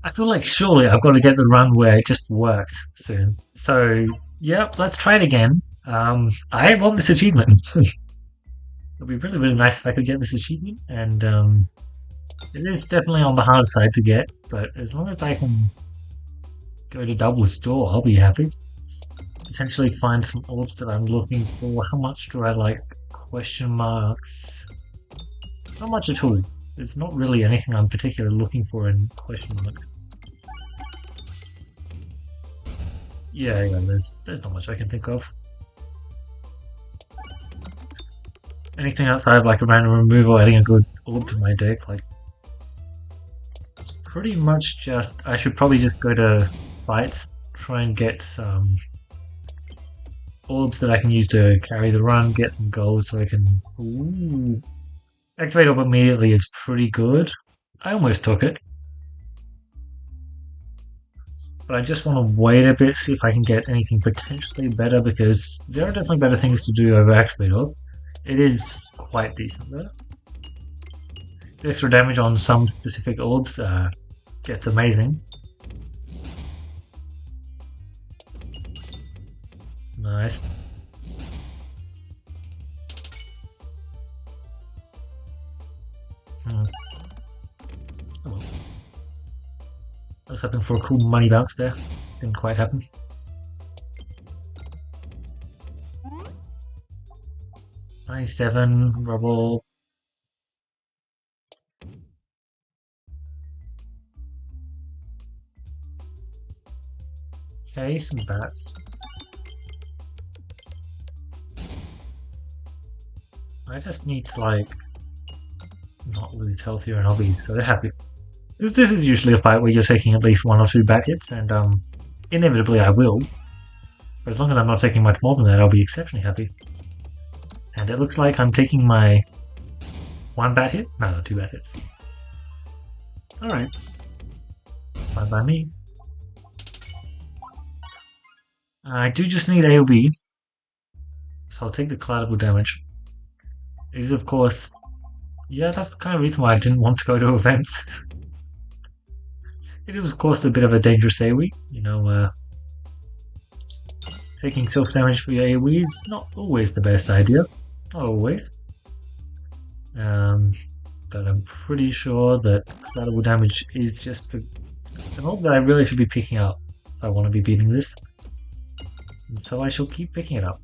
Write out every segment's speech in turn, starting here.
I feel like surely I've got to get the run where it just worked soon. So, yep, let's try it again. I want this achievement. It'd be really, really nice if I could get this achievement, and it is definitely on the hard side to get, but as long as I can go to double store, I'll be happy. Potentially find some orbs that I'm looking for. How much do I like question marks? Not much at all. There's not really anything I'm particularly looking for in question marks. Yeah, there's not much I can think of. Anything outside of like a random removal, adding a good orb to my deck, like it's pretty much just. I should probably just go to fights, try and get some orbs that I can use to carry the run, get some gold so I can. Ooh, activate orb immediately is pretty good. I almost took it. But I just want to wait a bit, see if I can get anything potentially better, because there are definitely better things to do over Activate Orb. It is quite decent though. The extra damage on some specific orbs gets amazing. Nice. Oh well. I was hoping for a cool money bounce there. Didn't quite happen. $97, rubble. Okay, some bats. I just need to like not lose health here in hobbies, so they're happy. This is usually a fight where you're taking at least one or two bat hits, and inevitably I will. But as long as I'm not taking much more than that, I'll be exceptionally happy. And it looks like I'm taking my one bat hit? No, two bat hits. Alright. It's fine by me. I do just need AoB, so I'll take the collateral damage. It is, of course, yeah, that's the kind of reason why I didn't want to go to events. It is, of course, a bit of a dangerous AoE. You know, taking self damage for your AoE is not always the best idea. Not always. But I'm pretty sure that collateral damage is just an orb that I really should be picking up if I want to be beating this. And so I shall keep picking it up.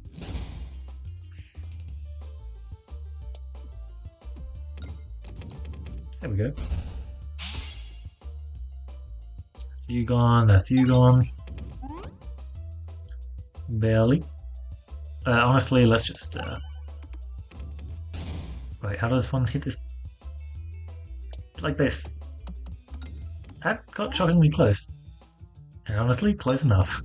There we go. That's you gone, that's you gone. Barely. Honestly, let's just... Wait, how does one hit this? Like this. That got shockingly close. And honestly, close enough.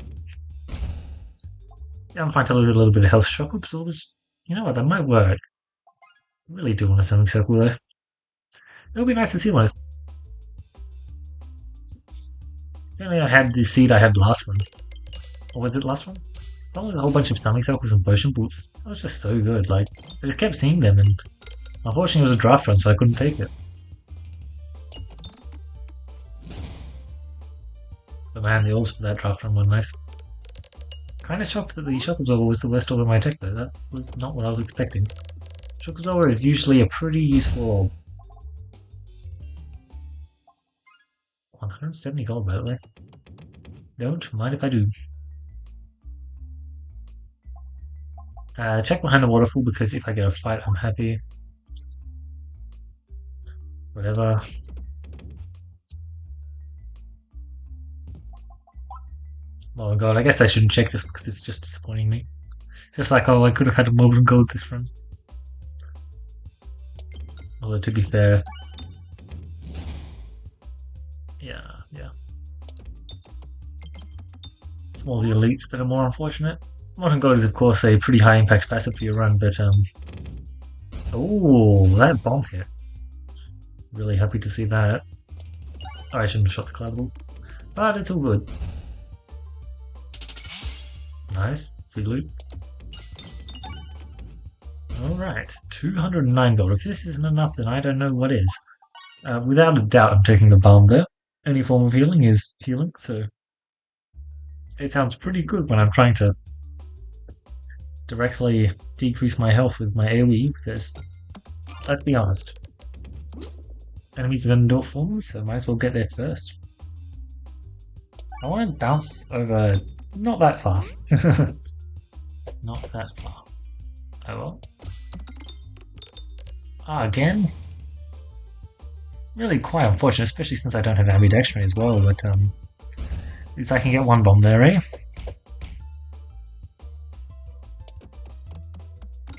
Yeah, I'm fine to lose a little bit of health. Shock absorbers. You know what, that might work. I really do want a sonic circle though. It would be nice to see one. If only I had the seed I had last one. Or was it last one? Probably a whole bunch of sonic circles and potion boots. That was just so good. Like, I just kept seeing them, and unfortunately it was a draft run, so I couldn't take it. But man, the orbs for that draft run were nice. Kind of shocked that the shock absorber was the worst orb in my deck though. That was not what I was expecting. Shock absorber is usually a pretty useful orb. 170 gold, by the way. Don't mind if I do. Check behind the waterfall, because if I get a fight, I'm happy. Whatever. Oh god, I guess I shouldn't check just because it's just disappointing me. Just like, oh, I could have had a Molten Gold this run. Although, to be fair... Yeah. It's more the elites that are more unfortunate. Molten Gold is, of course, a pretty high impact passive for your run, but, oh, that bomb hit. Really happy to see that. Oh, I shouldn't have shot the collateral. But it's all good. Nice. Free loot. Alright. 209 gold. If this isn't enough, then I don't know what is. Without a doubt, I'm taking the bomb there. any form of healing is healing, so it sounds pretty good when I'm trying to directly decrease my health with my AoE, because, let's be honest, enemies are going to do it for me, so I might as well get there first. I want to bounce over not that far. Not that far. Oh well. Ah, again? Really quite unfortunate, especially since I don't have ambidextrous as well, but at least I can get one bomb there, eh?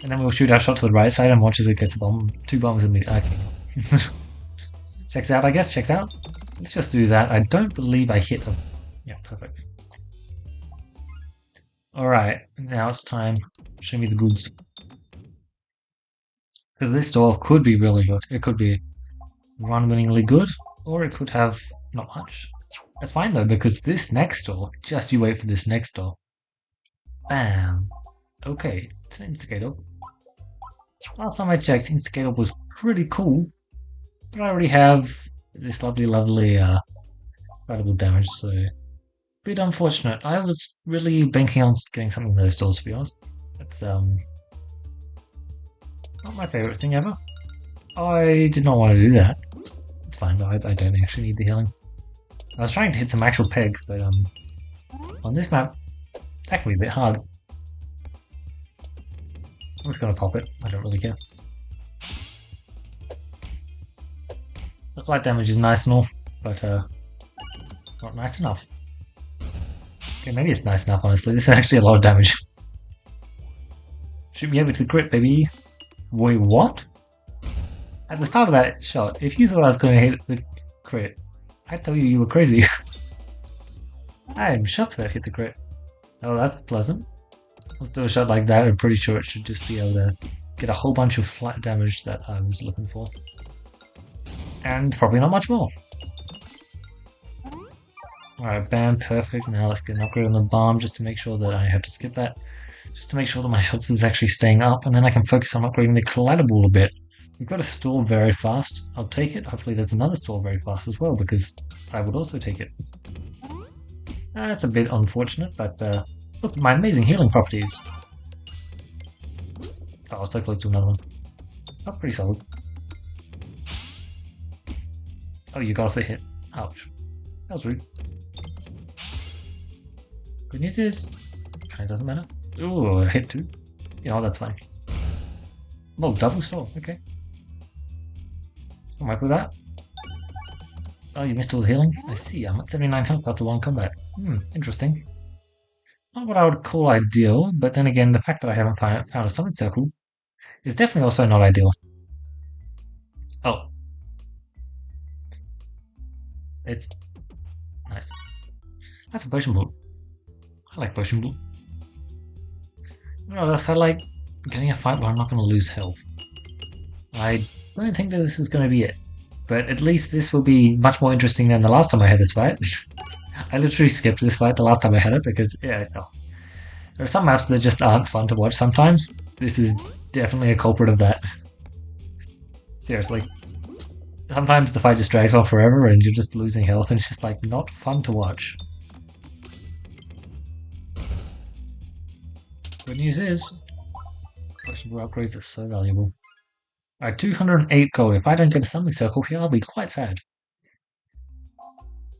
And then we'll shoot our shot to the right side and watch as it gets a bomb. 2 bombs immediately. Okay. Checks out, I guess, checks out. Let's just do that. I don't believe I hit a... Yeah, perfect. Alright, now it's time. Show me the goods. Because this door could be really good. It could be run-winningly good, or it could have not much. That's fine though, because this next door, just you wait for this next door. Bam! Okay, it's an Instigator. Last time I checked, Instigator was pretty cool, but I already have this lovely, incredible damage, so bit unfortunate. I was really banking on getting something in those doors, to be honest. That's not my favourite thing ever. I did not want to do that. It's fine, though. I don't actually need the healing. I was trying to hit some actual pegs, but on this map, that can be a bit hard. I'm just gonna pop it. I don't really care. The flight damage is nice and all, but not nice enough. Okay, maybe it's nice enough, honestly. This is actually a lot of damage. Shoot me over to the crit, baby. Wait, what? At the start of that shot, if you thought I was going to hit the crit, I'd tell you were crazy. I am shocked that I hit the crit. Oh, that's pleasant. Let's do a shot like that. I'm pretty sure it should just be able to get a whole bunch of flat damage that I was looking for. And probably not much more. Alright, bam, perfect. Now let's get an upgrade on the bomb just to make sure that I have to skip that. Just to make sure that my health is actually staying up, and then I can focus on upgrading the collider ball a bit. We've got a store very fast. I'll take it. Hopefully there's another store very fast as well, because I would also take it. That's a bit unfortunate, but look at my amazing healing properties. Oh, so close to another one. That's pretty solid. Oh, you got off the hit. Ouch. That was rude. Good news is, it doesn't matter. Ooh, I hit 2. You know, that's fine. Oh, double store, okay. I'm happy with that. Oh, you missed all the healing? I see, I'm at 79 health after 1 combat. Interesting. Not what I would call ideal, but then again, the fact that I haven't found a summon circle is definitely also not ideal. Oh. It's nice. That's a potion boot. I like potion boot. No, that's I like getting a fight where I'm not going to lose health. I don't think that this is going to be it, but at least this will be much more interesting than the last time I had this fight. I literally skipped this fight the last time I had it because, yeah, so. There are some maps that just aren't fun to watch sometimes. This is definitely a culprit of that. Seriously. Sometimes the fight just drags on forever and you're just losing health and it's just like not fun to watch. Good news is, collectible upgrades are so valuable. Alright, 208 gold. If I don't get a summoning circle here, I'll be quite sad.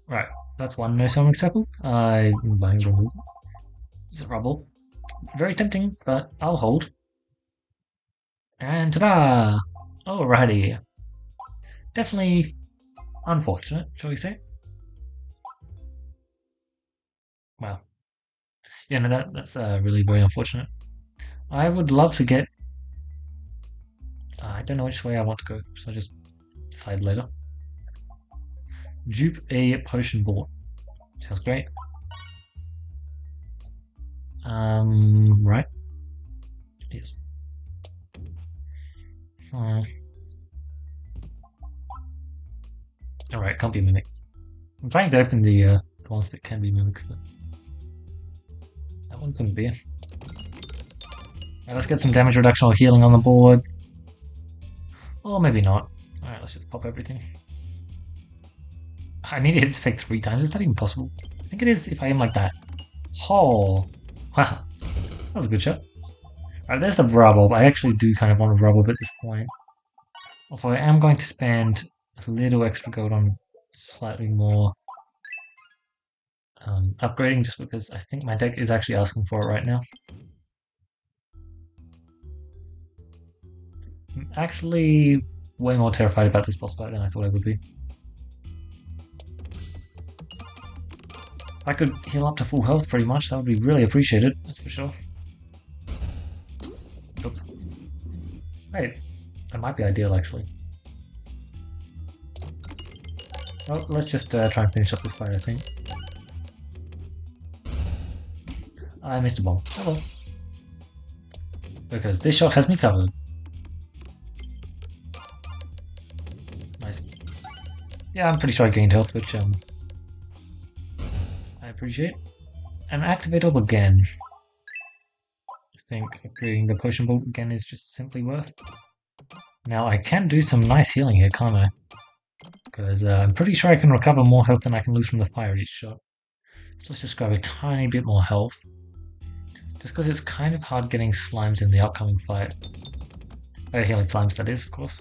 Right, that's one no summoning circle. I'm buying removal. It's a rubble. Very tempting, but I'll hold. And ta-da! Alrighty. Definitely unfortunate, shall we say? Wow. Yeah, no, that's really very unfortunate. I would love to get... I don't know which way I want to go, so I'll just decide later. Dupe a potion ball. Sounds great. Right. Yes. Alright, can't be mimicked. I'm trying to open the ones that can be mimicked, but that one couldn't be. Alright, let's get some damage reduction or healing on the board. Or maybe not. Alright, let's just pop everything. I need to hit this peg 3 times. Is that even possible? I think it is if I aim like that. Oh! Wow. That was a good shot. Alright, there's the rubble. I actually do kind of want a rubble at this point. Also, I am going to spend a little extra gold on slightly more upgrading just because I think my deck is actually asking for it right now. I'm actually way more terrified about this boss fight than I thought I would be. If I could heal up to full health pretty much, that would be really appreciated, that's for sure. Oops. Wait, that might be ideal actually. Well, let's just try and finish up this fight, I think. I missed a bomb. Oh well. Because this shot has me covered. Nice. Yeah, I'm pretty sure I gained health, which I appreciate. And activate up again. I think upgrading the potion bolt again is just simply worth. Now I can do some nice healing here, can't I? Because I'm pretty sure I can recover more health than I can lose from the fire each shot. So let's just grab a tiny bit more health. Just because it's kind of hard getting slimes in the upcoming fight. Healing slimes, that is, of course.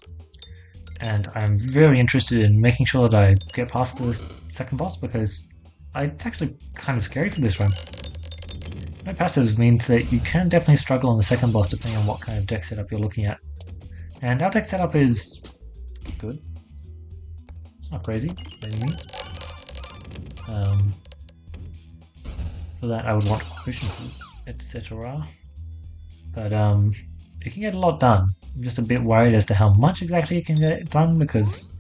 And I'm very interested in making sure that I get past the second boss because it's actually kind of scary for this run. No passives means that you can definitely struggle on the second boss depending on what kind of deck setup you're looking at. And our deck setup is good. It's not crazy, by any means. For that I would want potion foods, etc. But it can get a lot done. I'm just a bit worried as to how much exactly it can get done because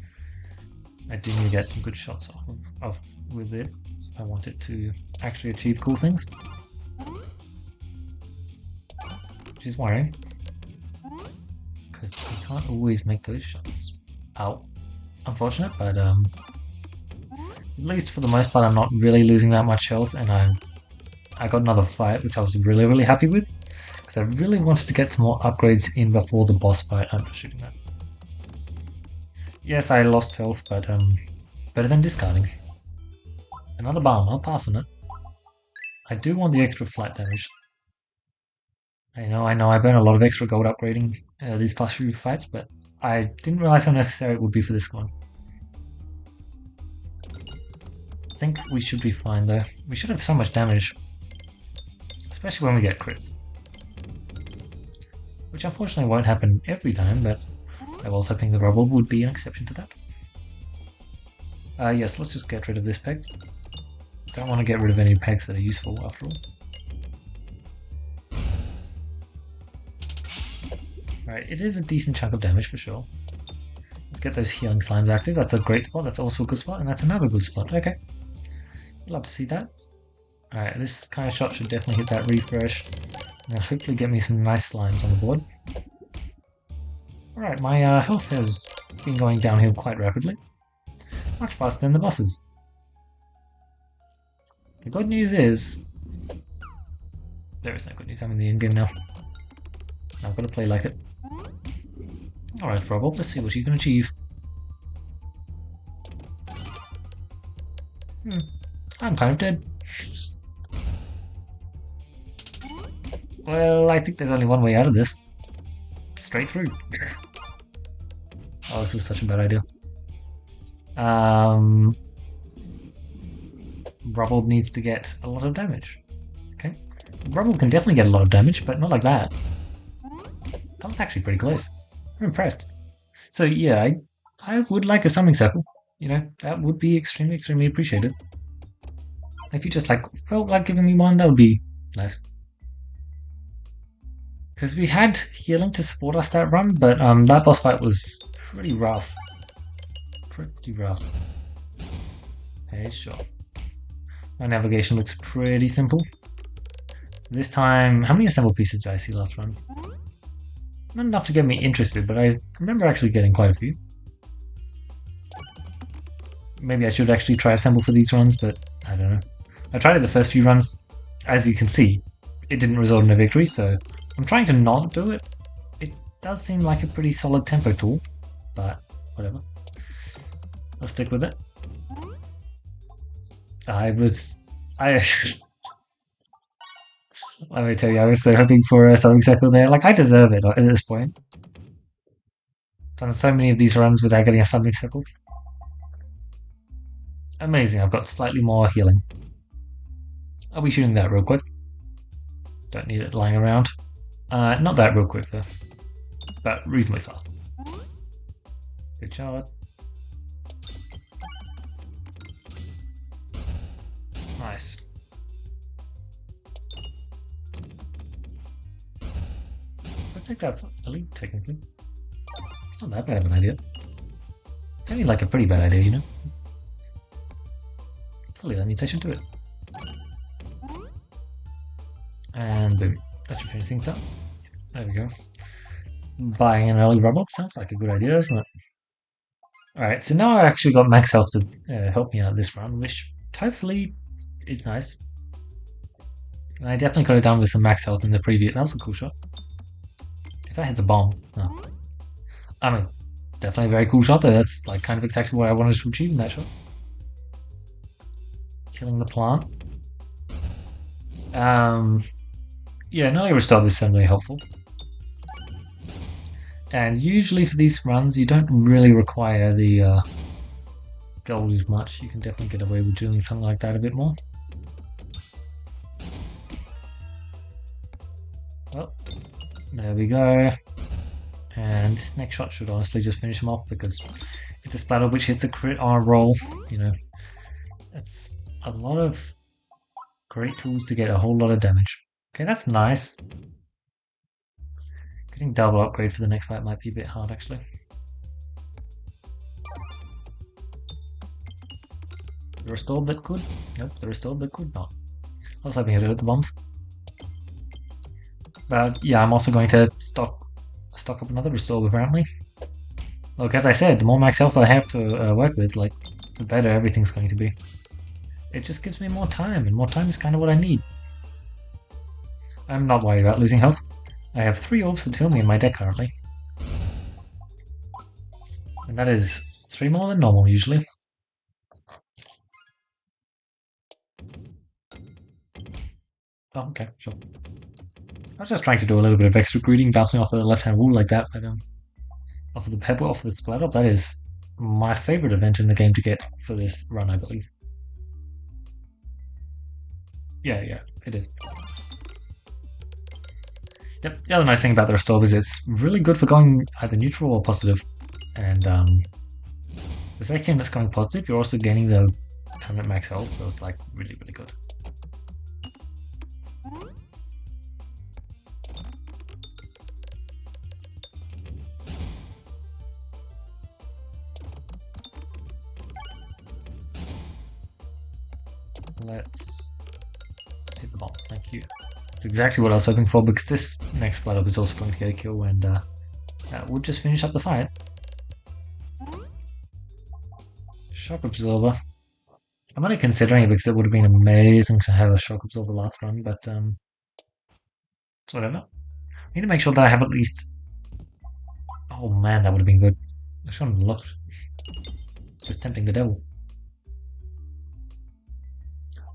I do need to get some good shots off with it if I want it to actually achieve cool things. Which is worrying. Because you can't always make those shots. Ow. Unfortunate, but at least for the most part I'm not really losing that much health and I got another fight which I was really happy with. Because I really wanted to get some more upgrades in before the boss fight. I'm just shooting that. Yes, I lost health, but better than discarding. Another bomb, I'll pass on it. I do want the extra flat damage. I know, I burn a lot of extra gold upgrading these past few fights, but I didn't realize how necessary it would be for this one. I think we should be fine though. We should have so much damage. Especially when we get crits. Which unfortunately won't happen every time, but I was hoping the rubble would be an exception to that. Yes, let's just get rid of this peg. Don't want to get rid of any pegs that are useful after all. Right, it is a decent chunk of damage for sure. Let's get those healing slimes active. That's a great spot, that's also a good spot, and that's another good spot. Okay. Love to see that. Alright, this kind of shot should definitely hit that refresh. And hopefully get me some nice slimes on the board. Alright, my health has been going downhill quite rapidly. Much faster than the bosses. The good news is... There is no good news, I'm in the endgame now. I've got to play like it. Alright, Robo, let's see what you can achieve. I'm kind of dead. Well, I think there's only one way out of this. Straight through. Oh, this was such a bad idea. Rubble needs to get a lot of damage. Okay. Rubble can definitely get a lot of damage, but not like that. That was actually pretty close. I'm impressed. So yeah, I would like a summoning circle. You know, that would be extremely appreciated. If you just felt like giving me one, that would be nice. Because we had healing to support us that run, but that boss fight was pretty rough. Pretty rough. Okay, sure. My navigation looks pretty simple. This time, how many assemble pieces did I see last run? Not enough to get me interested, but I remember actually getting quite a few. Maybe I should actually try assemble for these runs, but I don't know. I tried it the first few runs. As you can see, it didn't result in a victory, so I'm trying to not do it. It does seem like a pretty solid tempo tool, but whatever. I'll stick with it. I was. I. Let me tell you, I was so hoping for something circle there. Like, I deserve it at this point. Done so many of these runs without getting a something circle. Amazing, I've got slightly more healing. I'll be shooting that real quick. Don't need it lying around. Not that real quick, though. But reasonably fast. Good shot. Nice. I'll take that for elite, technically. It's not that bad of an idea. It's only like a pretty bad idea, you know? Totally, that means I should do it. And boom. That should finish things up. There we go. Buying an early rub-up sounds like a good idea, doesn't it? Alright, so now I actually got max health to help me out this run, which hopefully is nice. And I definitely could have done with some max health in the previous. That was a cool shot. If that hits a bomb. No. I mean, definitely a very cool shot, though. That's like kind of exactly what I wanted to achieve in that shot. Killing the plant. Yeah, no restore is certainly helpful. And usually for these runs, you don't really require the gold as much. You can definitely get away with doing something like that a bit more. Well, there we go. And this next shot should honestly just finish him off because it's a splatter which hits a crit on a roll. You know, it's a lot of great tools to get a whole lot of damage. Okay, that's nice. Getting double upgrade for the next fight might be a bit hard, actually. The restore bit could? Nope, the restore bit could not. I was hoping it hit the bombs. But yeah, I'm also going to stock up another restore apparently. Look, as I said, the more max health I have to work with, like, the better everything's going to be. It just gives me more time, and more time is kind of what I need. I'm not worried about losing health. I have 3 orbs that heal me in my deck currently. And that is 3 more than normal, usually. Oh, okay, sure. I was just trying to do a little bit of extra greeting, bouncing off the left-hand wall like that, but off of the pebble, off the splatter. That is my favorite event in the game to get for this run, I believe. Yeah, it is. Yep, the other nice thing about the restore is it's really good for going either neutral or positive. And the second it's going positive, you're also gaining the permanent max health, so it's like really, really good. Let's hit the bomb, thank you. That's exactly what I was hoping for, because this next flat up is also going to get a kill, and that would just finish up the fight. Shock Absorber. I'm only considering it because it would have been amazing to have a Shock Absorber last run, but whatever. I need to make sure that I have at least... Oh man, that would have been good. I shouldn't have looked. Just tempting the devil.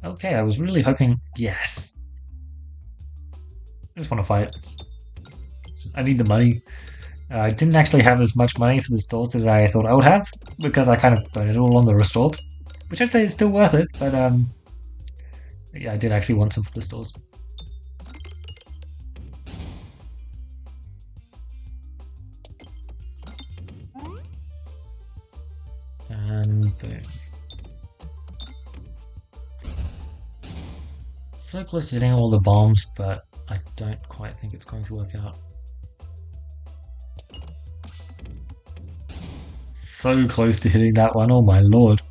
Okay, I was really hoping... Yes! I just want to fight. I need the money. I didn't actually have as much money for the stores as I thought I would have, because I kind of burned it all on the restores, which I'd say is still worth it, but yeah, I did actually want some for the stores. And boom. So close to hitting all the bombs, but I don't quite think it's going to work out. So close to hitting that one, oh my lord.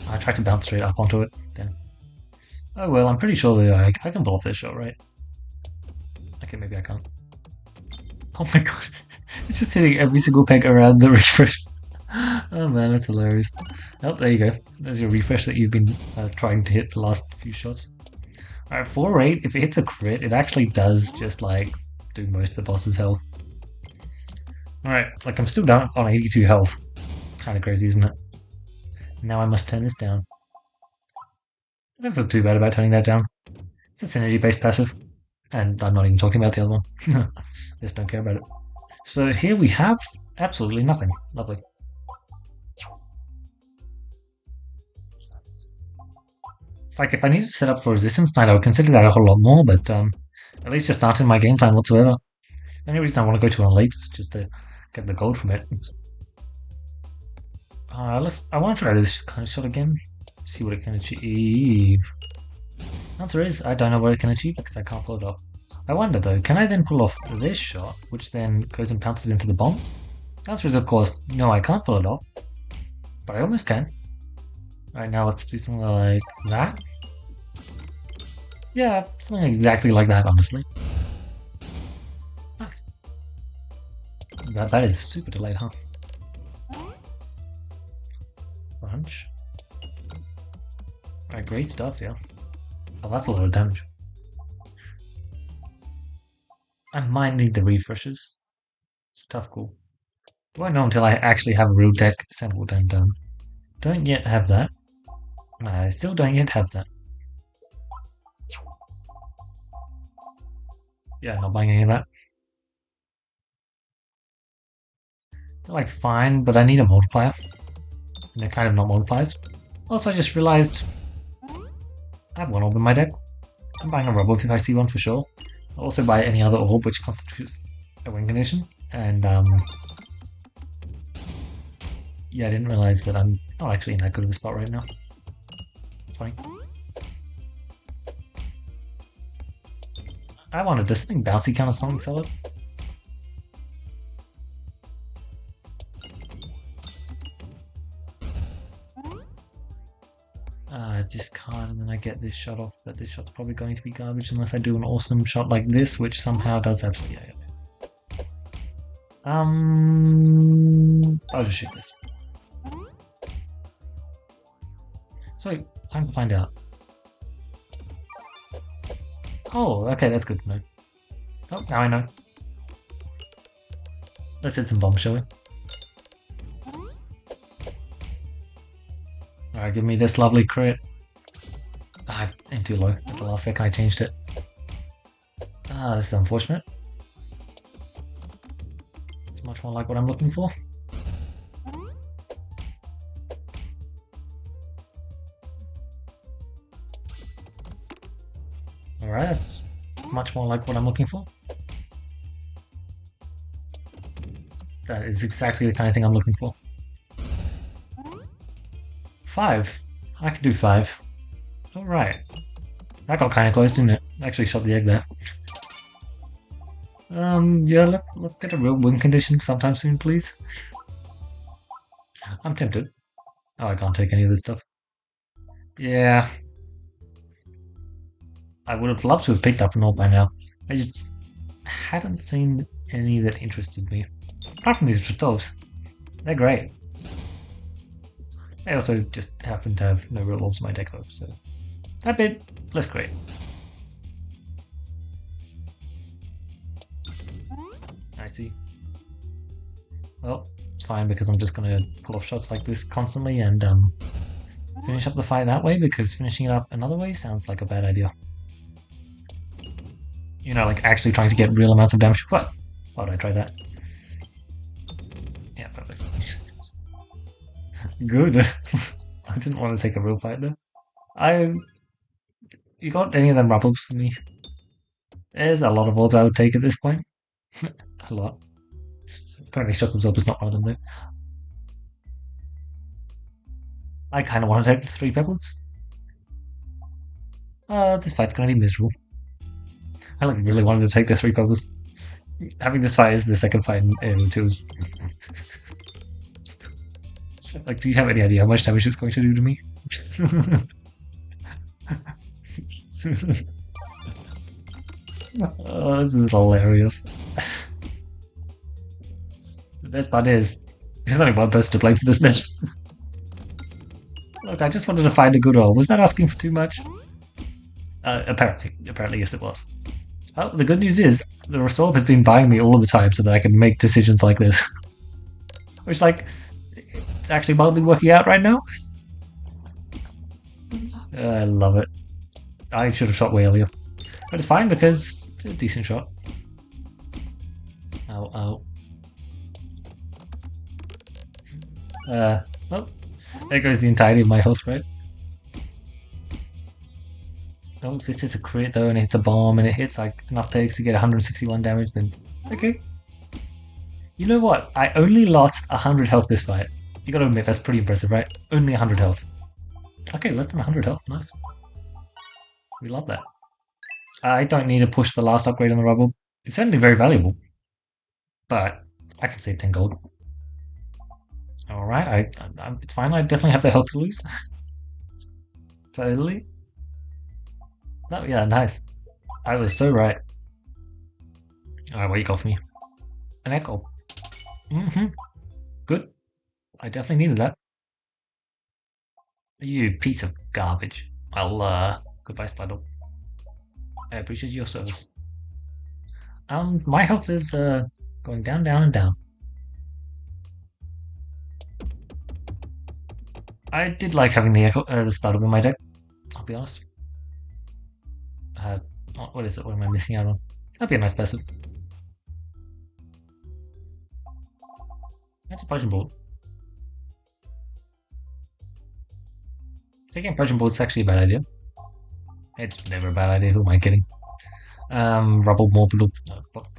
I tried to bounce straight up onto it. Damn. Oh well, I'm pretty sure that I can pull off this shot, right? Okay, maybe I can't. Oh my god. It's just hitting every single peg around the refresh. Oh man, that's hilarious. Oh, there you go. There's your refresh that you've been trying to hit the last few shots. Alright, 4-8, if it hits a crit, it actually does just like do most of the boss's health. Alright, like I'm still down on 82 health. Kinda crazy, isn't it? Now I must turn this down. I don't feel too bad about turning that down. It's a synergy-based passive, and I'm not even talking about the other one. I just don't care about it. So here we have absolutely nothing. Lovely. It's like if I needed to set up for Resistance Knight, I would consider that a whole lot more, but at least just not in my game plan whatsoever. The only reason I want to go to it late is just to get the gold from it. I want to try this kind of shot again. See what it can achieve. Answer is I don't know what it can achieve because I can't pull it off. I wonder though, can I then pull off this shot, which then goes and pounces into the bombs? The answer is of course no, I can't pull it off, but I almost can. Right now, let's do something like that. Yeah, something exactly like that, honestly. Nice. That is super delayed, huh? Crunch. Alright, great stuff, yeah. Oh, that's a lot of damage. I might need the refreshes. It's a tough call. Won't know until I actually have a real deck assembled and done. Don't yet have that. I still don't yet have that. Yeah, not buying any of that. They're like fine, but I need a multiplier. And they're kind of not multipliers. Also, I just realized I have one orb in my deck. I'm buying a rubble if I see one for sure. I'll also buy any other orb which constitutes a win condition. And yeah, I didn't realize that I'm not actually in that good of a spot right now. It's fine. I wanted this thing bouncy kind of something solid. Discard and then I get this shot off, but this shot's probably going to be garbage unless I do an awesome shot like this, which somehow does absolutely. Yeah. I'll just shoot this. So, time to find out. Oh, okay, that's good to know. Oh, now I know. Let's hit some bombs, shall we? Alright, give me this lovely crit. I'm too low. At the last second I changed it. This is unfortunate. It's much more like what I'm looking for. Alright, that's much more like what I'm looking for. That is exactly the kind of thing I'm looking for. 5. I could do 5. Alright. That got kind of close, didn't it? Actually shot the egg there. Yeah, let's get a real win condition sometime soon, please. I'm tempted. Oh, I can't take any of this stuff. Yeah. I would have loved to have picked up an orb by now. I just hadn't seen any that interested me. Apart from these Tratovs. They're great. I also just happen to have no real orbs in my deck though, so that bit less great. I see. Well, it's fine because I'm just gonna pull off shots like this constantly and finish up the fight that way, because finishing it up another way sounds like a bad idea. You know, like actually trying to get real amounts of damage. What? Why would I try that? Yeah, perfect. Good. I didn't want to take a real fight there. You got any of them rubbles for me? There's a lot of orbs I would take at this point. A lot. Apparently Shock Absorb is not one of them though. I kinda want to take the 3 pebbles. This fight's gonna be miserable. I like really wanted to take the 3 pebbles. Having this fight is the second fight in 2's. Like, do you have any idea how much damage it's going to do to me? Oh, this is hilarious. The best part is, there's only one person to blame for this mess. Look, I just wanted to find a good orb. Was that asking for too much? Apparently yes it was. Oh, the good news is, the Resorb has been buying me all of the time so that I can make decisions like this. Which, like, it's actually mildly working out right now. I love it. I should have shot way earlier. But it's fine because it's a decent shot. Ow, ow. Well, there goes the entirety of my health, right? Oh, if this is a crit though and it's a bomb and it hits like enough pegs to get 161 damage, then okay. You know what? I only lost 100 health this fight. You gotta admit, that's pretty impressive, right? Only 100 health. Okay, less than 100 health, nice. We love that. I don't need to push the last upgrade on the rubble. It's certainly very valuable. But I can save 10 gold. Alright, it's fine, I definitely have the health to lose. Totally. Oh, yeah, nice. I was so right. Alright, what you got for me? An echo. Good. I definitely needed that. You piece of garbage. Well, goodbye, Spider. I appreciate your service. My health is, going down, down, and down. I did like having the Spider in my deck, I'll be honest. What is it? What am I missing out on? That'd be a nice person. That's a potion board. Taking a potion board is actually a bad idea. It's never a bad idea, who am I kidding? Rubble more blue.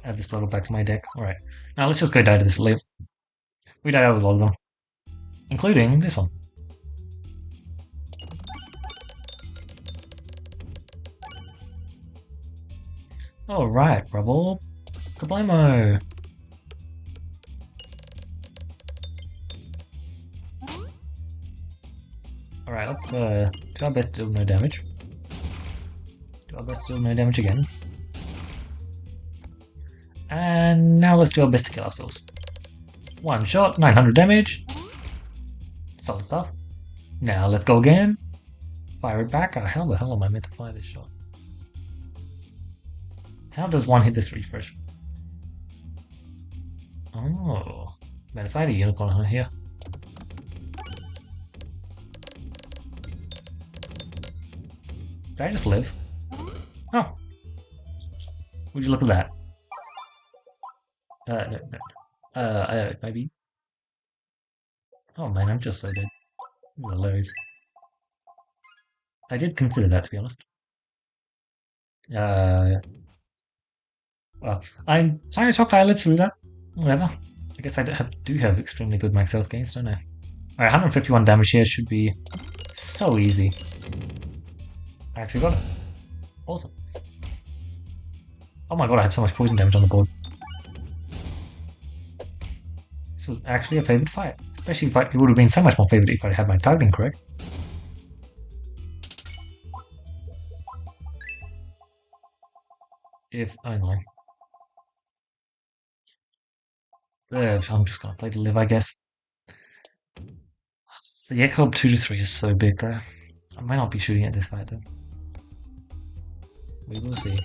Add this bottle back to my deck. Alright. Now let's just go die to this live. We died out with a lot of them. Including this one. Alright, Rubble. Kablamo! Alright, let's do our best to do no damage. Do our best to do no damage again. And now let's do our best to kill ourselves. One shot, 900 damage. Solid stuff. Now let's go again. Fire it back. Oh, how the hell am I meant to fire this shot? How does one hit this refresh? Oh. Man, if I had a unicorn on here. Did I just live? Oh. Would you look at that? No. Maybe. Oh man, I'm just so dead. The lows. I did consider that, to be honest. Well, I'm kind of shocked I lived through that. Whatever. I guess I do have extremely good max health gains, don't I? Alright, 151 damage here should be so easy. I actually got it. Awesome. Oh my god, I have so much poison damage on the board. This was actually a favored fight. Especially if it would have been so much more favored if I had my targeting correct. If only. I'm just gonna play to live, I guess. The Echo 2 to 3 is so big though. I might not be shooting at this fight though. We will see.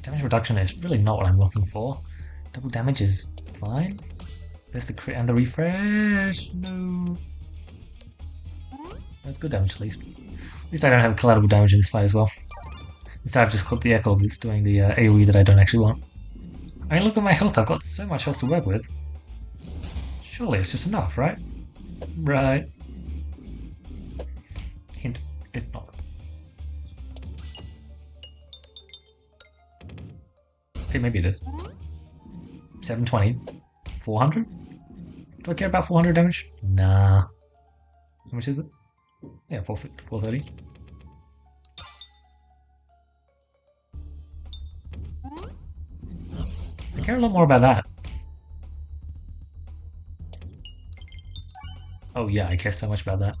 Damage reduction is really not what I'm looking for. Double damage is fine. There's the crit and the refresh. No. That's good damage at least. At least I don't have collateral damage in this fight as well. Instead I've just got the Echo that's doing the AoE that I don't actually want. I mean, look at my health. I've got so much health to work with. Surely it's just enough, right? Right. Hint, it's not. Okay, maybe it is. 720. 400? Do I care about 400 damage? Nah. How much is it? Yeah, 430. I care a lot more about that. Oh yeah, I care so much about that.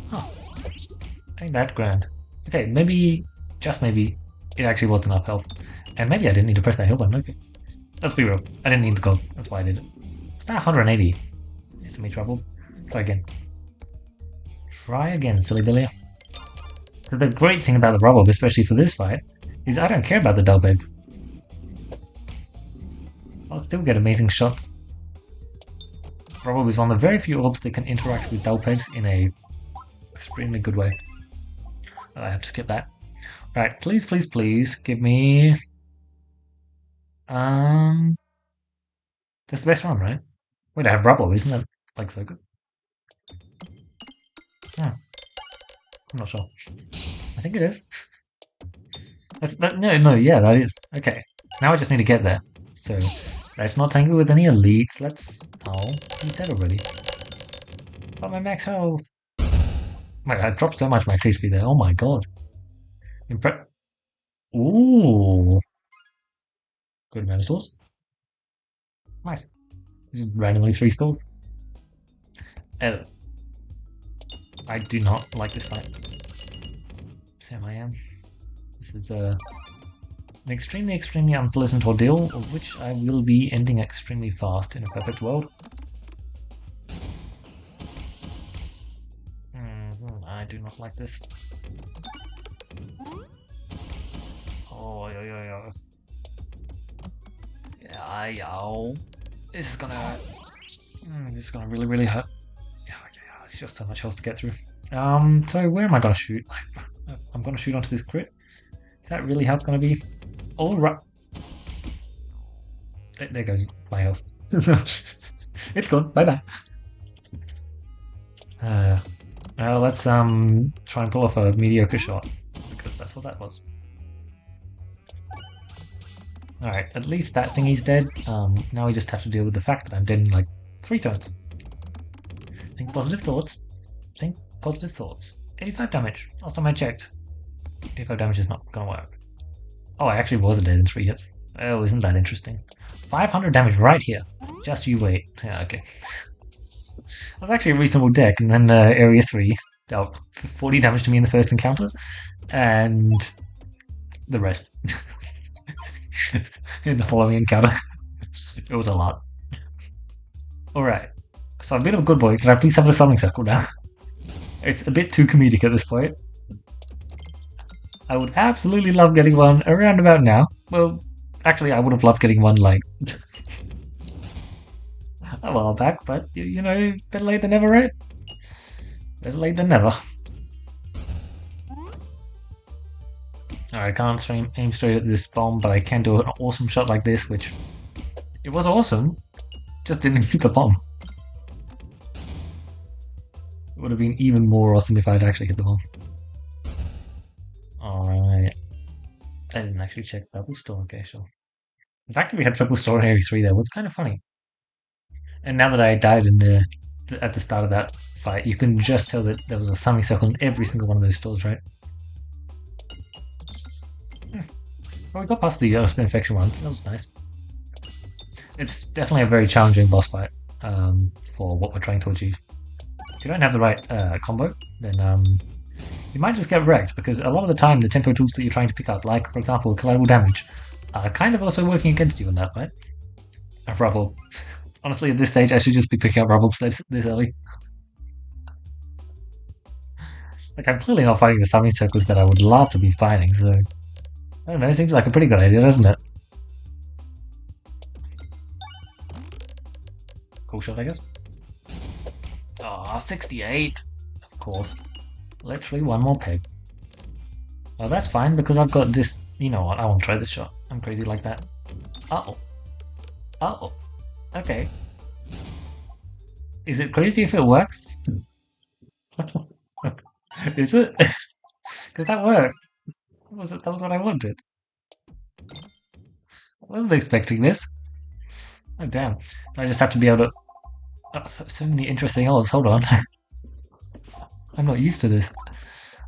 Huh. Ain't that grand. Okay, maybe, just maybe, it actually was enough health. And maybe I didn't need to press that heal button, okay. Let's be real, I didn't need to go, that's why I did it. It's now 180. It's me trouble. Try again. Try again, silly Billy. So the great thing about the rubble, especially for this fight, is I don't care about the dull pegs. I'll still get amazing shots. Rubble is one of the very few orbs that can interact with dull pegs in a extremely good way. I have to skip that. Right, please, please, please give me. Um, that's the best one, right? Wait, I have rubble, isn't that like so good? Hmm, I'm not sure. I think it is. No, yeah, that is. Okay, so now I just need to get there. So, let's not tangle with any elites. Let's. Oh, he's dead already. Got my max health. Wait, I dropped so much max HP there. Oh my god. Impre- Ooh. Good amount of stores. Nice. Just randomly 3 stores. Oh, I do not like this fight. Sam, I am. This is an extremely, extremely unpleasant ordeal, which I will be ending extremely fast in a perfect world. I do not like this. Oh, yeah. Yeah. This is gonna. This is gonna really, really hurt. Yeah, it's just so much health to get through. So where am I gonna shoot? I'm gonna shoot onto this crit. Is that really how it's gonna be? All right. There goes my health. It's gone. Bye bye. Let's try and pull off a mediocre shot because that's what that was. All right, at least that thingy's dead. Now we just have to deal with the fact that I'm dead in like 3 turns. Think positive thoughts. Think positive thoughts. 85 damage. Last time I checked. 85 damage is not gonna work. Oh, I actually was dead in 3 hits. Oh, isn't that interesting? 500 damage right here. Just you wait. Yeah, okay. That was actually a reasonable deck, and then Area 3 dealt 40 damage to me in the first encounter, and the rest in the following encounter. It was a lot. Alright, so I've been a good boy. Can I please have a summoning circle now? It's a bit too comedic at this point. I would absolutely love getting one around about now. Well, actually, I would have loved getting one like a while back, but you know, better late than never, right? Better late than never. Alright, I can't aim straight at this bomb, but I can do an awesome shot like this, which it was awesome, just didn't hit the bomb. It would have been even more awesome if I'd actually hit the bomb. Alright. I didn't actually check double store, okay, sure. The fact that we had triple store in Area 3 there was kind of funny. And now that I died at the start of that fight, you can just tell that there was a summoning circle in every single one of those stores, right? Well, we got past the spin infection ones. That was nice. It's definitely a very challenging boss fight for what we're trying to achieve. If you don't have the right combo, then you might just get wrecked, because a lot of the time the tempo tools that you're trying to pick up, like for example collateral damage, are kind of also working against you in that fight. Rubble. Honestly, at this stage, I should just be picking up rubble this early. Like, I'm clearly not fighting the summoning circles that I would love to be fighting, so I don't know, it seems like a pretty good idea, doesn't it? Cool shot, I guess. Oh, 68! Of course. Literally one more peg. Oh, that's fine, because I've got this... You know what, I won't try this shot. I'm crazy like that. Uh-oh. Uh-oh. Okay. Is it crazy if it works? Is it? Because that worked. That was what I wanted. I wasn't expecting this. Oh, damn. I just have to be able to... Oh, so many interesting odds. Hold on. I'm not used to this.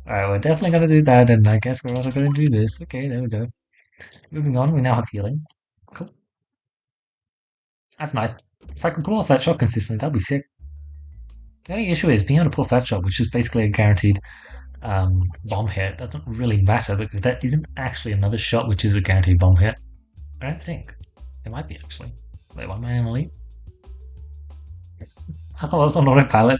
Alright, we're definitely going to do that, and I guess we're also going to do this. Okay, there we go. Moving on, we now have healing. Cool. That's nice. If I could pull off that shot consistently, that'd be sick. The only issue is being able to pull that shot, which is basically a guaranteed bomb hit, doesn't really matter, because that isn't actually another shot which is a guaranteed bomb hit. I don't think. It might be, actually. Wait, why am I Emily? Oh, I was on autopilot.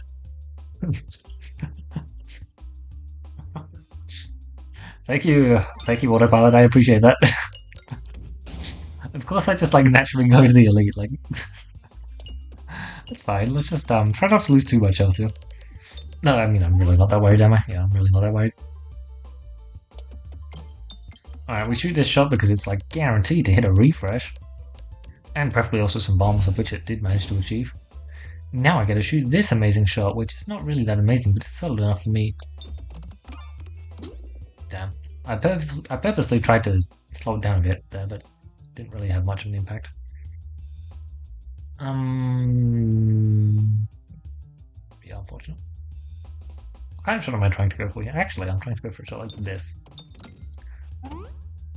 Thank you, autopilot, I appreciate that. Of course I just, like, naturally go to the elite, like... That's fine, let's just, try not to lose too much health here. No, I mean, I'm really not that worried, am I? Yeah, I'm really not that worried. Alright, we shoot this shot because it's like guaranteed to hit a refresh. And preferably also some bombs, of which it did manage to achieve. Now I get to shoot this amazing shot, which is not really that amazing, but it's solid enough for me. Damn. I purposely tried to slow it down a bit there, but didn't really have much of an impact. Yeah, unfortunate. What kind of shot am I trying to go for here? Actually, I'm trying to go for a shot like this.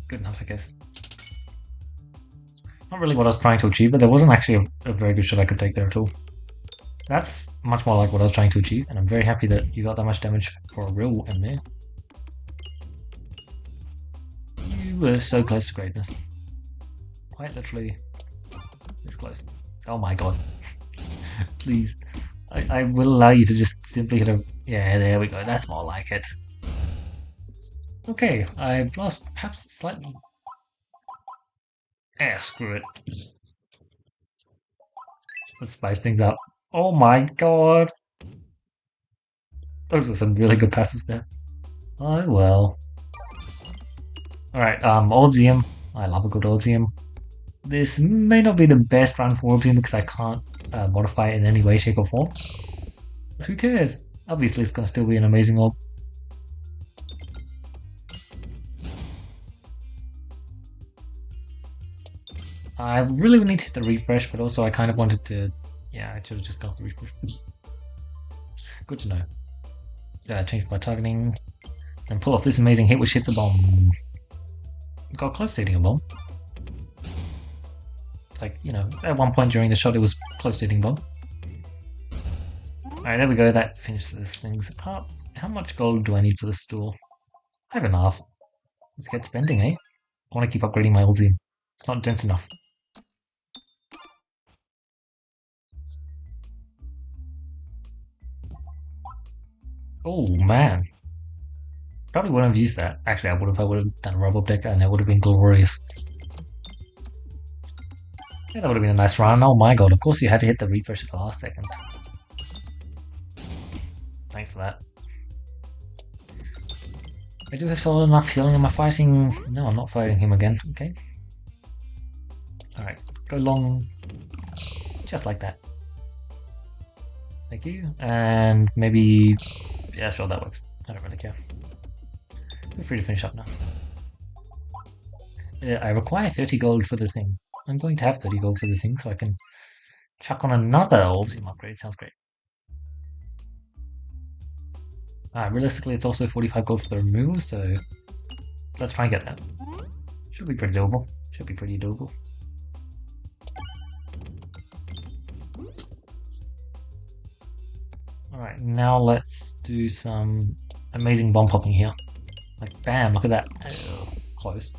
Good enough, I guess. Not really what I was trying to achieve, but there wasn't actually a very good shot I could take there at all. That's much more like what I was trying to achieve, and I'm very happy that you got that much damage for a real in there. You were so close to greatness. Quite literally this close. Oh my god. Please. I will allow you to just simply hit a... Yeah, there we go. That's more like it. Okay, I've lost perhaps slightly... screw it. Let's spice things up. Oh my god. Those were some really good passives there. Oh well. Alright, Orbium. I love a good Orbium. This may not be the best run for Orbium because I can't modify it in any way, shape or form. But who cares? Obviously it's going to still be an amazing orb. I really would need to hit the refresh, but also I kind of wanted to... Yeah, I should have just gone for the refresh. Good to know. Change my targeting and pull off this amazing hit which hits a bomb. Got close to hitting a bomb. Like, you know, at one point during the shot it was close to hitting bomb. Alright, there we go, that finishes things up. How much gold do I need for the store? I have enough. Let's get spending, eh? I want to keep upgrading my old team. It's not dense enough. Oh man. Probably wouldn't have used that. Actually, I would have. I would have done a rub-up deck and it would have been glorious. Yeah, that would have been a nice run. Oh my god, of course you had to hit the refresh at the last second. Thanks for that. I do have solid enough healing. Am I fighting? No, I'm not fighting him again. Okay. Alright, go long. Just like that. Thank you. And maybe... Yeah, sure, that works. I don't really care. Feel free to finish up now. I require 30 gold for the thing. I'm going to have 30 gold for the thing so I can chuck on another Orbium upgrade. Sounds great. Realistically, it's also 45 gold for the removal, so let's try and get that. Should be pretty doable. Should be pretty doable. Alright, now let's do some amazing bomb popping here. Like, bam, look at that. Oh, close.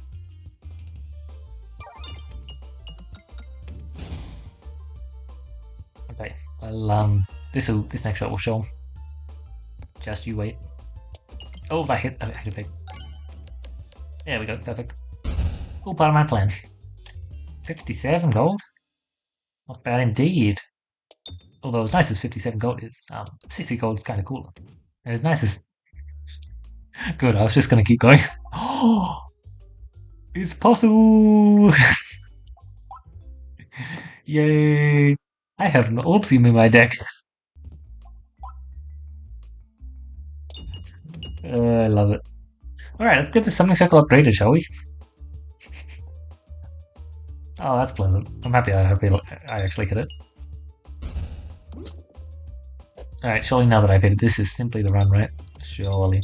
Okay, well, this next shot will show him. Just you wait. Oh, I hit a pig. There we go, perfect. All part of my plan. 57 gold? Not bad indeed. Although as nice as 57 gold is, 60 gold is kind of cooler. And as nice as... Good, I was just going to keep going. Oh! It's possible! Yay! I have an Orbium in my deck. I love it. Alright, let's get the summoning circle upgraded, shall we? Oh, that's pleasant. I'm happy I actually hit it. Alright, surely now that I've hit it, this is simply the run, right? Surely.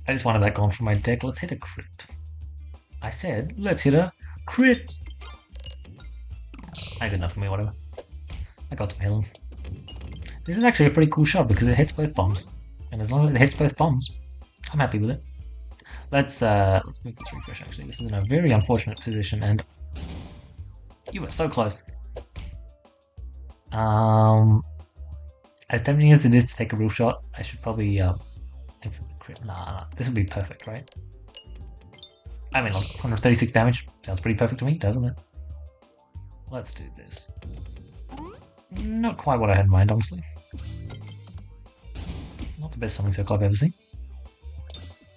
I just wanted that gone from my deck. Let's hit a crit. I said, let's hit a crit! I good enough for me, whatever. I got some healing. This is actually a pretty cool shot because it hits both bombs. And as long as it hits both bombs, I'm happy with it. Let's move this refresh actually. This is in a very unfortunate position and you were so close. As tempting as it is to take a real shot, I should probably aim for the crit. Nah, this would be perfect, right? I mean, like 136 damage sounds pretty perfect to me, doesn't it? Let's do this. Not quite what I had in mind, honestly. Not the best summoning circle I've ever seen.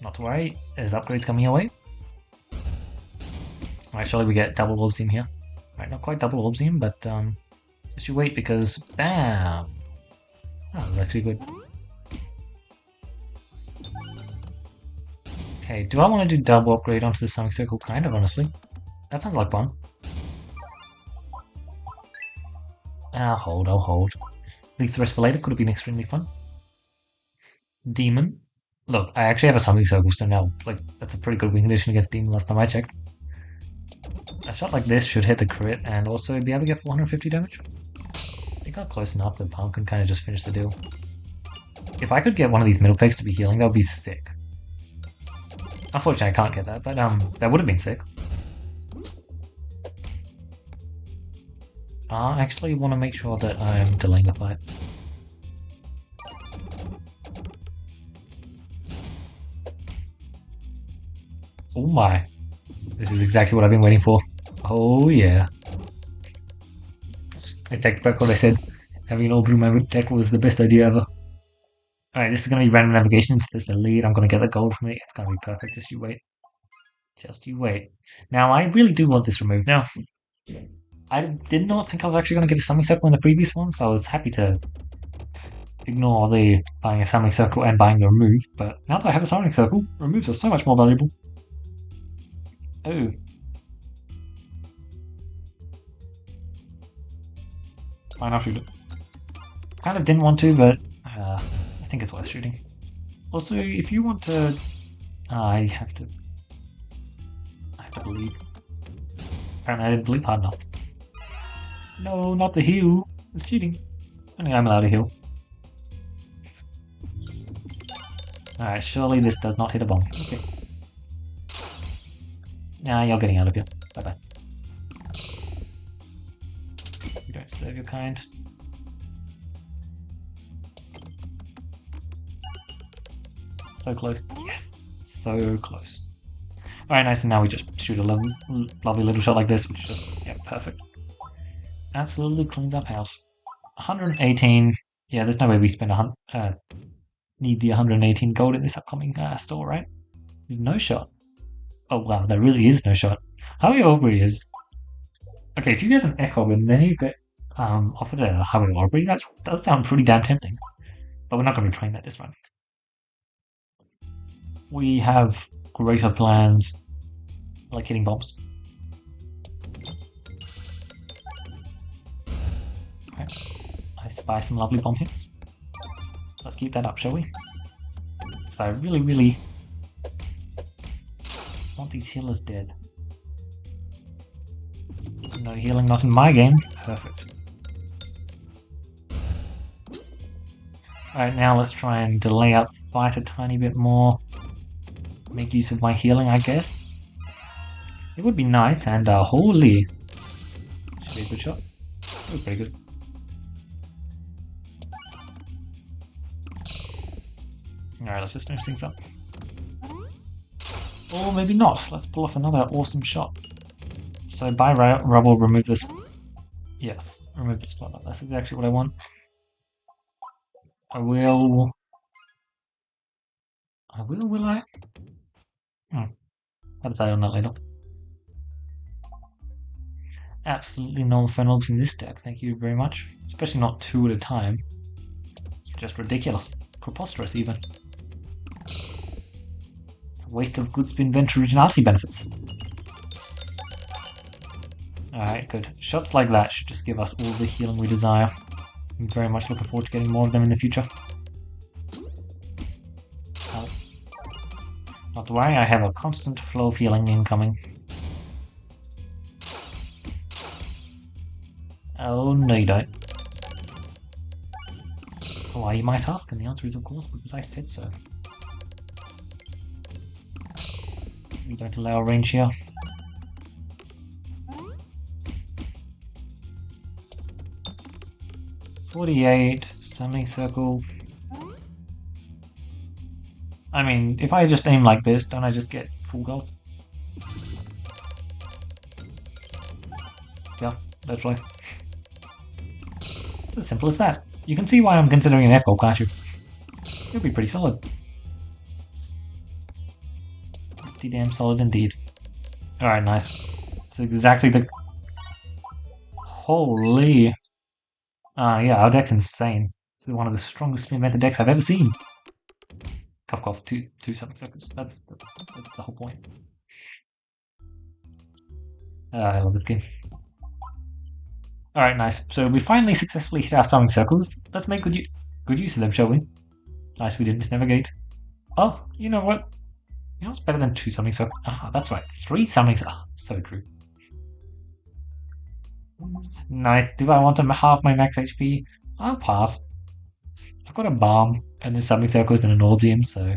Not to worry, there's upgrades coming your way. Alright, surely we get double orbs in here. Right, not quite double orbs in, but just you wait because bam! Oh, that was actually good. Okay, do I want to do double upgrade onto the Sonic Circle? Kind of, honestly. That sounds like fun. I'll hold. Leave the rest for later, could have been extremely fun. Demon. Look, I actually have a Sonic Circle, so now, like, that's a pretty good win condition against Demon last time I checked. A shot like this should hit the crit and also be able to get 450 damage. It got close enough that Palm can kind of just finish the deal. If I could get one of these middle pegs to be healing, that would be sick. Unfortunately, I can't get that, but that would have been sick. I actually want to make sure that I'm delaying the fight. Oh my. This is exactly what I've been waiting for. Oh yeah. I take back what I said. Having an all blue my deck was the best idea ever. Alright, this is going to be random navigation into this elite. I'm going to get the gold from it. It's going to be perfect. Just you wait. Just you wait. Now, I really do want this removed. Now, I did not think I was actually going to get a Summoning Circle in the previous one, so I was happy to ignore the buying a Summoning Circle and buying the remove. But now that I have a Summoning Circle, removes are so much more valuable. Oh. Fine, I'll shoot it. Kind of didn't want to, but I think it's worth shooting. Also, if you want to... I have to believe. Apparently I didn't believe hard enough. No, not the heal. It's cheating. Only I'm allowed to heal. Alright, surely this does not hit a bomb. Okay. Nah, you're getting out of here. Bye-bye. You don't serve your kind. So close. Yes! So close. Alright, nice, and now we just shoot a lovely little shot like this, which is just, yeah, perfect. Absolutely cleans up house. 118. Yeah, there's no way we spend need the 118 gold in this upcoming store, right? There's no shot. Oh wow, there really is no shot. Highway Aubrey is... Okay, if you get an Echo and then you get offered a Highway Aubrey, that does sound pretty damn tempting. But we're not going to be trying that this run. We have greater plans, like hitting bombs. Okay, I spy some lovely bomb hits. Let's keep that up, shall we? So I really want these healers dead. No healing, not in my game. Perfect. Alright, now let's try and delay up the fight a tiny bit more. Make use of my healing, I guess. It would be nice, and holy... Should be a good shot. That was pretty good. Alright, let's just finish things up. Or maybe not. Let's pull off another awesome shot. So buy rubble, remove this. Yes, remove the spotlight. That's exactly what I want. Will I? I'll decide on that later. Absolutely no Fenolbs in this deck, thank you very much. Especially not two at a time. It's just ridiculous. Preposterous, even. It's a waste of good spin vent originality benefits. Alright, good. Shots like that should just give us all the healing we desire. I'm very much looking forward to getting more of them in the future. Oh. Not to worry, I have a constant flow of healing incoming. Oh, no you don't. Why, you might ask, and the answer is of course because I said so. We don't allow range here. .48, summoning circle. I mean, if I just aim like this, don't I just get full gold? Yeah, that's right. It's as simple as that. You can see why I'm considering an echo, can't you? It'll be pretty solid. Pretty damn solid indeed. Alright, nice. It's exactly the... Holy... yeah, our deck's insane. This is one of the strongest invented decks I've ever seen. Cough cough, two something seconds. That's the whole point. I love this game. Alright, nice. So we finally successfully hit our summoning circles. Let's make good use of them, shall we? Nice, we didn't miss navigate. Oh, you know what? You know what's better than 2 summoning circles? Ah, that's right. 3 summoning circles. Oh, so true. Nice. Do I want to half my max HP? I'll pass. I've got a bomb and the summoning circles and an orbium, so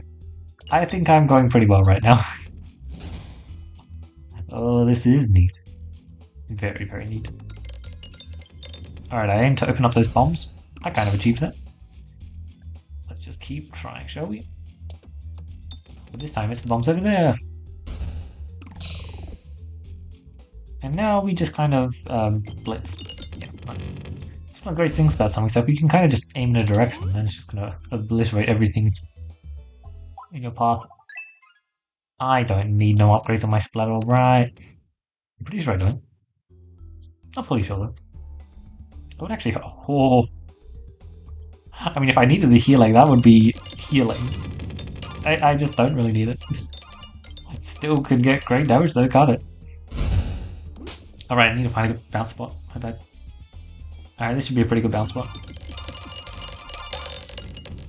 I think I'm going pretty well right now. Oh, this is neat. Very, very neat. Alright, I aim to open up those bombs. I kind of achieved that. Let's just keep trying, shall we? But this time it's the bombs over there. And now we just kind of blitz. Yeah, nice. It's one of the great things about something, so you can kind of just aim in a direction and it's just going to obliterate everything in your path. I don't need no upgrades on my splatter, right? I'm pretty sure I don't. Not fully sure though. I would actually... Oh. I mean, if I needed the healing, that would be healing. I just don't really need it. I still could get great damage though, can't it? Alright, I need to find a good bounce spot. My bad. Alright, this should be a pretty good bounce spot.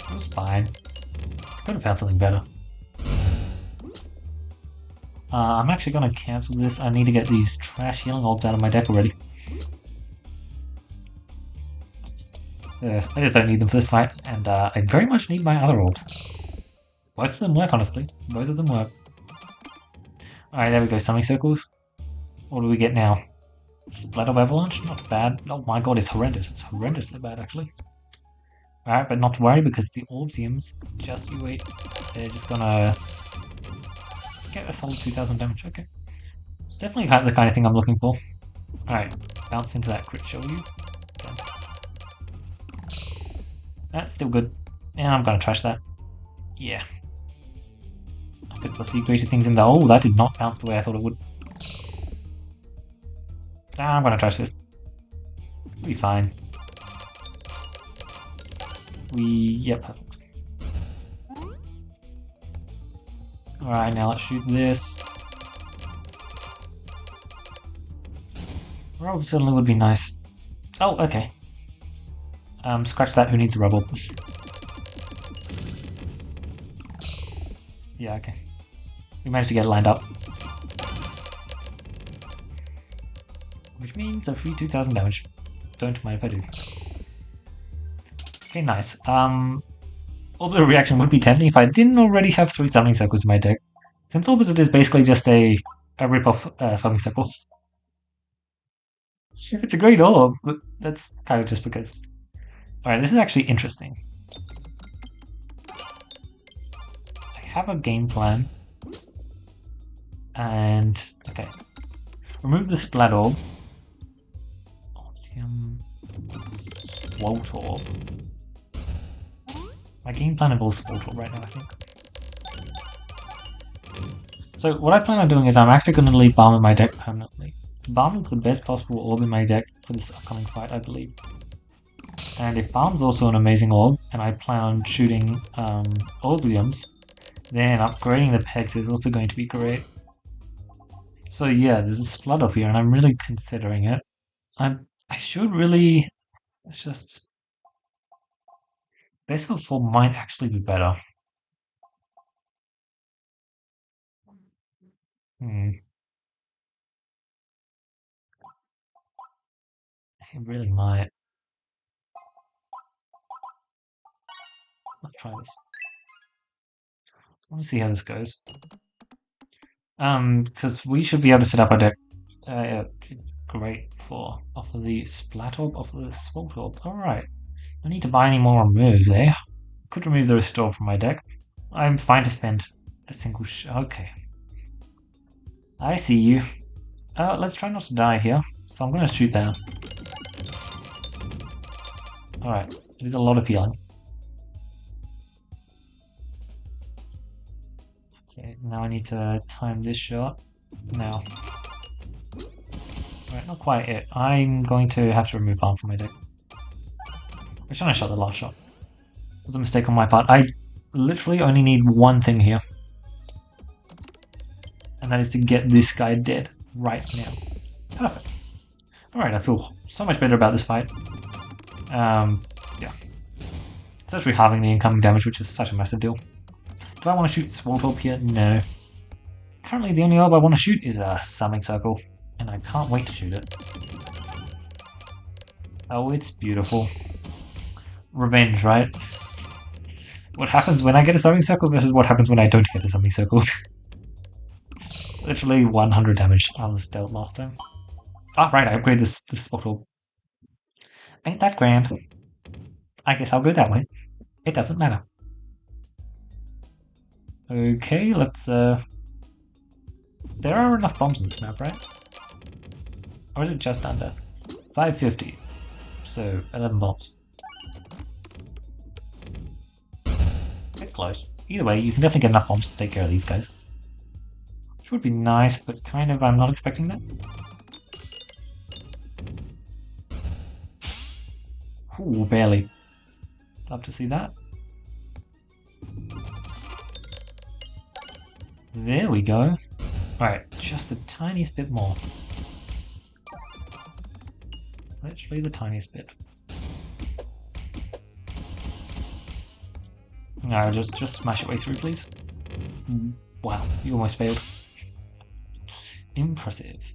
It was fine. I could have found something better. I'm actually going to cancel this. I need to get these trash healing orbs out of my deck already. I just don't need them for this fight, and I very much need my other orbs. Both of them work, honestly. Both of them work. Alright, there we go, summoning circles. What do we get now? Splat of Avalanche? Not bad. Oh my god, it's horrendous. It's horrendously bad, actually. Alright, but not to worry, because the Orbsiums, just you wait, they're just gonna get a solid 2000 damage. Okay. It's definitely the kind of thing I'm looking for. Alright, bounce into that crit, shall you? Okay. That's still good. Yeah, I'm gonna trash that. Yeah. I could foresee greater things in the... Oh, that did not bounce the way I thought it would. I'm gonna trash this. It'll be fine. Yeah, perfect. Alright, now let's shoot this. Rubble certainly would be nice. Oh, okay. Scratch that, who needs a rubble? Yeah, okay. We managed to get it lined up. Which means a free 2000 damage. Don't mind if I do. Okay, nice. Orbital reaction would be tempting if I didn't already have 3 summoning circles in my deck. Since Orbital is basically just a rip-off summoning circle. It's a great orb, but that's kind of just because... Alright, this is actually interesting. I have a game plan. And... Okay. Remove the Splat Orb. Swolt Orb. My game plan involves Swolt Orb right now, I think. So what I plan on doing is I'm actually going to leave Balm in my deck permanently. Balm is the best possible orb in my deck for this upcoming fight, I believe. And if Balm's also an amazing orb, and I plan on shooting Orbiums, then upgrading the pegs is also going to be great. So yeah, there's a Splat Orb here, and I'm really considering it. I should really... It's just... Best of 4 might actually be better. It really might. Let's try this. I want to see how this goes. Because we should be able to set up our deck. Great for offer the Splat Orb, offer the Swolt Orb. Alright. I need to buy any more moves, eh? Could remove the Restore from my deck. I'm fine to spend a single okay. I see you. Let's try not to die here. So I'm going to shoot down. Alright. It is a lot of healing. Okay, now I need to time this shot. Now. not quite it. I'm going to have to remove Palm from my deck. I shouldn't have shot the last shot. It was a mistake on my part. I literally only need one thing here. And that is to get this guy dead right now. Perfect. Alright, I feel so much better about this fight. Yeah. It's actually halving the incoming damage, which is such a massive deal. Do I want to shoot Swaltorb here? No. Currently, the only orb I want to shoot is a Summing Circle, and I can't wait to shoot it. Oh, it's beautiful. Revenge, right? What happens when I get a Summing Circle versus what happens when I don't get a Summing Circle. Literally 100 damage I was dealt last time. Ah, right, I upgraded this Swaltorb. Ain't that grand. I guess I'll go that way. It doesn't matter. Okay, let's there are enough bombs in this map, right? Or is it just under? 550. So 11 bombs. It's close. Either way, you can definitely get enough bombs to take care of these guys. Which would be nice, but kind of I'm not expecting that. Ooh, barely. Love to see that. There we go. Alright, just the tiniest bit more. Literally the tiniest bit. No, just smash your way through, please. Wow, you almost failed. Impressive.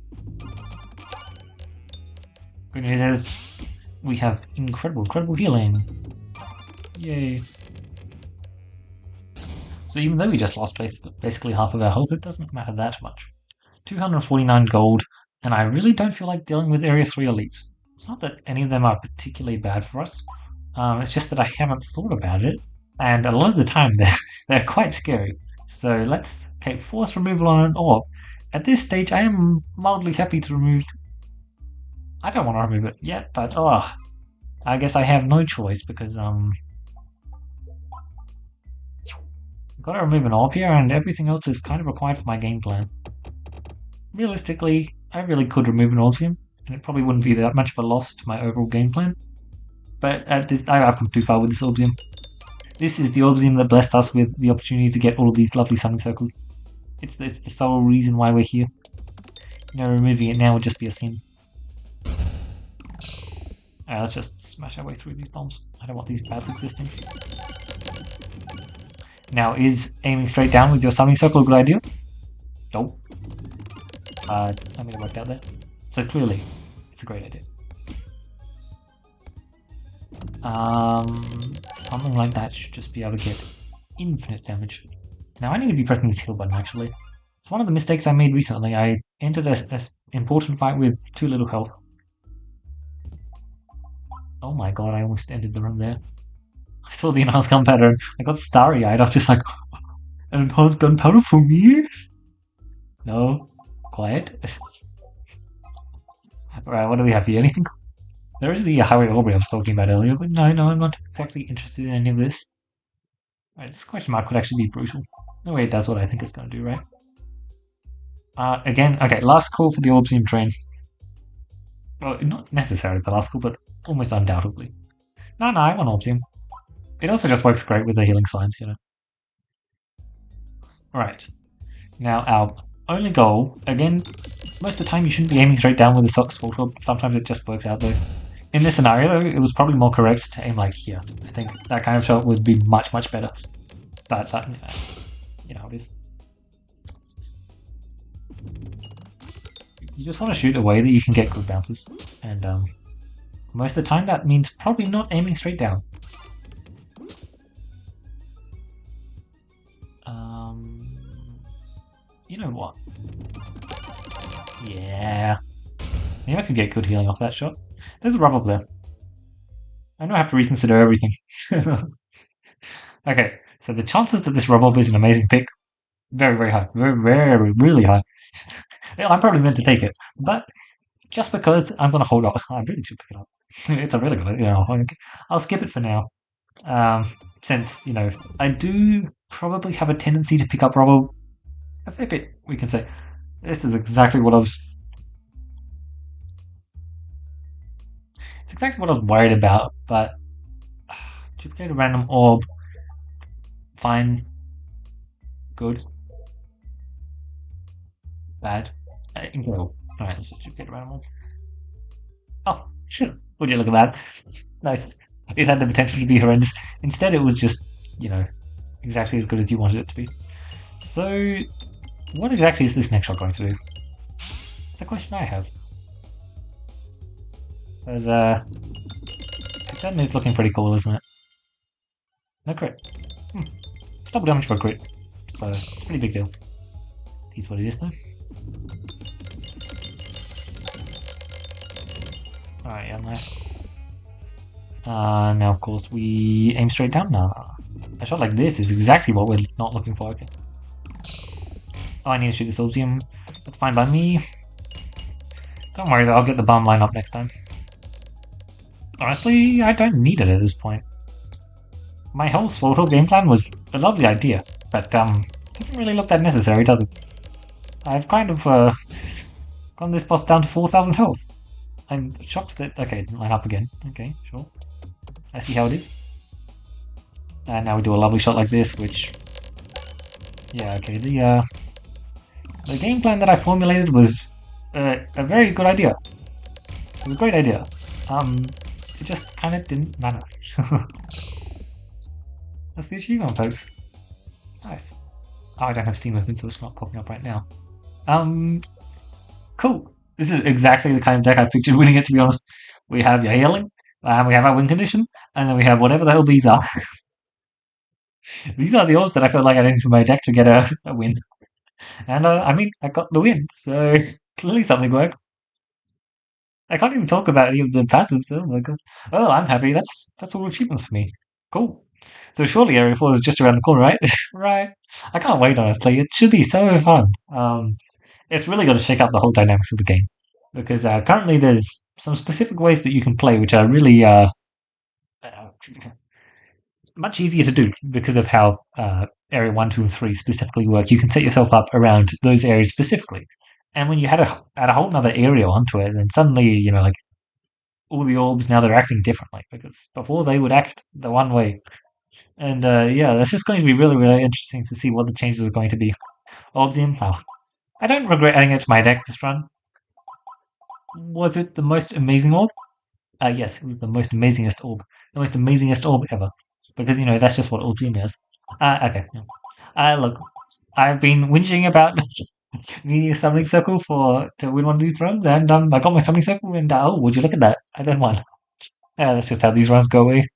Good news is we have incredible healing. Yay. So even though we just lost basically half of our health, it doesn't matter that much. 249 gold, and I really don't feel like dealing with Area 3 elites. It's not that any of them are particularly bad for us, it's just that I haven't thought about it, and a lot of the time they're quite scary. So let's... Okay, force removal on an orb. At this stage I am mildly happy to remove... I don't want to remove it yet, but I guess I have no choice because gotta remove an orb here, and everything else is kind of required for my game plan. Realistically, I really could remove an Orbium, and it probably wouldn't be that much of a loss to my overall game plan. But at this, I've come too far with this Orbium. This is the Orbium that blessed us with the opportunity to get all of these lovely Summing Circles. It's the sole reason why we're here. You know, removing it now would just be a sin. Alright, let's just smash our way through these bombs. I don't want these bats existing. Now, is aiming straight down with your Summing Circle a good idea? Nope. I mean, it worked out there. So clearly, it's a great idea. Something like that should just be able to get infinite damage. Now, I need to be pressing this heal button, actually. It's one of the mistakes I made recently. I entered an important fight with too little health. Oh my god, I almost ended the run there. I saw the enhanced gunpowder and I got starry-eyed. I was just like, an enhanced gunpowder for me? No. Quiet. Alright, what do we have here? Anything? There is the highway Aubrey I was talking about earlier, but no, I'm not exactly interested in any of this. Alright, this question mark could actually be brutal. No way it does what I think it's going to do, right? Again, okay, last call for the Orbium train. Well, not necessarily the last call, but almost undoubtedly. No, I want Orbium. It also just works great with the healing slimes, you know. Alright. Now, our only goal, again, most of the time you shouldn't be aiming straight down with the Sock Swaltorb. Sometimes it just works out though. In this scenario, though, it was probably more correct to aim like here. I think that kind of shot would be much better. But you know how it is. You just want to shoot a way that you can get good bounces. And most of the time that means probably not aiming straight down. You know what? Yeah. Maybe I could get good healing off that shot. There's a rub up there. I know I have to reconsider everything. Okay, so the chances that this rub up is an amazing pick, very high. Really high. I'm probably meant to take it, but just because I'm going to hold on, I really should pick it up. It's a really good idea. I'll skip it for now. Since, you know, I do probably have a tendency to pick up rubber a fair bit, we can say. This is exactly what I was... It's exactly what I was worried about, but duplicate a random orb, fine, good, bad, incredible. Alright, let's just duplicate a random orb. Oh, sure. Would you look at that? Nice. It had the potential to be horrendous. Instead, it was just, you know, exactly as good as you wanted it to be. So, what exactly is this next shot going to do? It's a question I have. Because, it certainly is looking pretty cool, isn't it? No crit. Hmm. It's double damage for a crit. So, it's a pretty big deal. Here's what it is, though. Alright, yeah, nice. Now, of course, we aim straight down now. A shot like this is exactly what we're not looking for. Okay. Oh, I need to shoot the Soldium. That's fine by me. Don't worry, I'll get the bomb line up next time. Honestly, I don't need it at this point. My whole Swordle game plan was a lovely idea, but doesn't really look that necessary, does it? I've kind of gone this boss down to 4,000 health. I'm shocked that... Okay, it didn't line up again. Okay, sure. I see how it is. And now we do a lovely shot like this, which... Yeah, okay, the game plan that I formulated was a very good idea. It was a great idea. It just kind of didn't matter. That's the achievement, folks. Nice. Oh, I don't have Steam open, so it's not popping up right now. Cool. This is exactly the kind of deck I pictured winning it, to be honest. We have your healing, we have our win condition, and then we have whatever the hell these are. These are the odds that I felt like I needed for my deck to get a win. And, I mean, I got the win, so clearly something worked. I can't even talk about any of the passives, oh my god. Oh, I'm happy. That's all achievements for me. Cool. So surely Area 4 is just around the corner, right? Right. I can't wait, honestly. It should be so fun. It's really going to shake up the whole dynamics of the game. Because currently there's some specific ways that you can play which are really uh, much easier to do because of how Area 1, 2, and 3 specifically work. You can set yourself up around those areas specifically. And when you add a whole other area onto it, then suddenly, you know, like all the orbs now they're acting differently because before they would act the one way. And yeah, that's just going to be really, really interesting to see what the changes are going to be. Obsidian, well, I don't regret adding it to my deck this run. Was it the most amazing orb? Yes, it was the most amazingest orb. The most amazingest orb ever. Because, you know, that's just what Obsidian is. Okay. Look, I've been whinging about needing a summoning circle to win one of these runs, and I got my summoning circle, and oh, would you look at that? I then won. Yeah, that's just how these runs go away.